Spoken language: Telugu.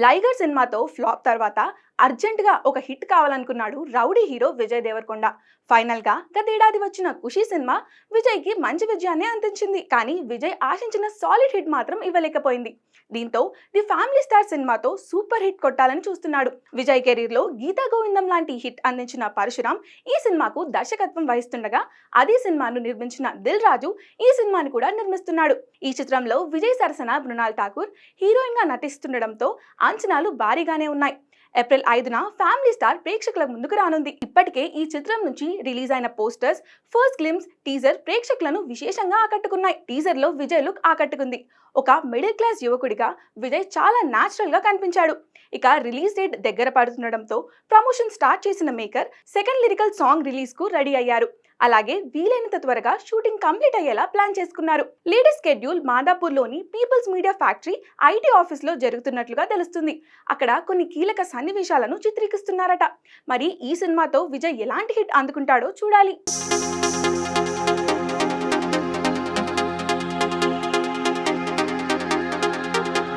లైగర్ సినిమాతో ఫ్లాప్ తర్వాత అర్జెంటుగా ఒక హిట్ కావాలనుకున్నాడు rowdy hero Vijay Devarakonda. Final గా గతేడాది వచ్చిన ఖుషి సినిమా విజయ్ కి మంచి విజయాన్ని అందించింది. కానీ విజయ్ ఆశించిన సాలిడ్ హిట్ మాత్రం ఇవ్వలేకపోయింది. దీంతో ది ఫ్యామిలీ స్టార్ సినిమాతో సూపర్ హిట్ కొట్టాలని చూస్తున్నాడు. విజయ్ కెరీర్ లో గీతా గోవిందం లాంటి హిట్ అందించిన పరశురామ్ ఈ సినిమాకు దర్శకత్వం వహిస్తుండగా, అదే సినిమాను నిర్మించిన దిల్ రాజు ఈ సినిమాని కూడా నిర్మిస్తున్నాడు. ఈ చిత్రంలో విజయ్ సరసన మృణాల్ ఠాకూర్ హీరోయిన్ గా నటిస్తుండటంతో అంచనాలు భారీగానే ఉన్నాయి. ఏప్రిల్ 5న ఫ్యామిలీ స్టార్ ప్రేక్షకుల ముందుకు రానుంది. ఇప్పటికే ఈ చిత్రం నుంచి రిలీజ్ అయిన పోస్టర్స్, ఫస్ట్ గ్లిమ్స్, టీజర్ ప్రేక్షకులను విశేషంగా ఆకట్టుకున్నాయి. టీజర్ లో విజయ్ లుక్ ఆకట్టుకుంది. ఒక మిడిల్ క్లాస్ యువకుడిగా విజయ్ చాలా న్యాచురల్ గా కనిపించాడు. ఇక రిలీజ్ డేట్ దగ్గర పడుతుండటంతో ప్రమోషన్ స్టార్ట్ చేసిన maker second lyrical song release కు రెడీ అయ్యారు. అలాగే వీలైనంత త్వరగా షూటింగ్ కంప్లీట్ అయ్యేలా ప్లాన్ చేసుకున్నారు. లేటెస్ట్ షెడ్యూల్ మాదాపూర్ లోని people's media factory IT office లో జరుగుతున్నట్లుగా తెలుస్తుంది. అక్కడ కొన్ని కీలక సన్నివేశాలను చిత్రీకరిస్తున్నారట. మరి ఈ సినిమాతో విజయ్ ఎలాంటి హిట్ అందుకుంటాడో చూడాలి.